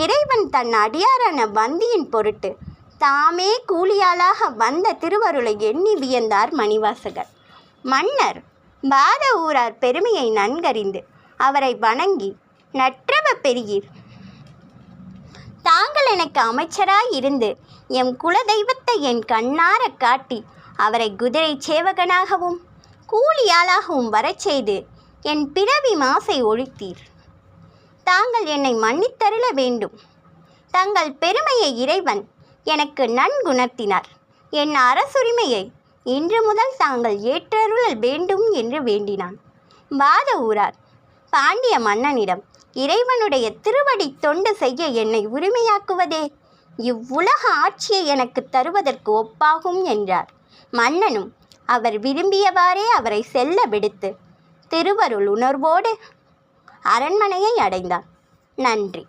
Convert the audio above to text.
இறைவன் தன் அடியாரான வந்தியின் பொருட்டு தாமே கூலியாளாக வந்த திருவருளை எண்ணி வியந்தார் மணிவாசகர். மன்னர் பாத ஊரார் பெருமையை நன்கறிந்து அவரை வணங்கி, நற்றவ பெரியீர், தாங்கள் எனக்கு அமைச்சராய் இருந்து எம் குலதெய்வத்தை என் கண்ணார காட்டி அவரை குதிரை சேவகனாகவும் கூலியாளாகவும் வரச் செய்து என் பிறவி மாசை ஒழித்தீர். தாங்கள் என்னை மன்னித்தருள வேண்டும். தங்கள் பெருமையை இறைவன் எனக்கு நன்குணர்த்தினார். என் அரசுரிமையை இன்று முதல் தாங்கள் ஏற்றருளல் வேண்டும் என்று வேண்டினான். பாத ஊரார் பாண்டிய மன்னனிடம், இறைவனுடைய திருவடி தொண்டு செய்ய என்னை உரிமையாக்குவதே இவ்வுலக ஆட்சியை எனக்கு தருவதற்கு ஒப்பாகும் என்றார். மன்னனும் அவர் விரும்பியவாறே அவரை செல்ல விடுத்து திருவருள் உணர்வோடு அரண்மனையை அடைந்தார். நன்றி.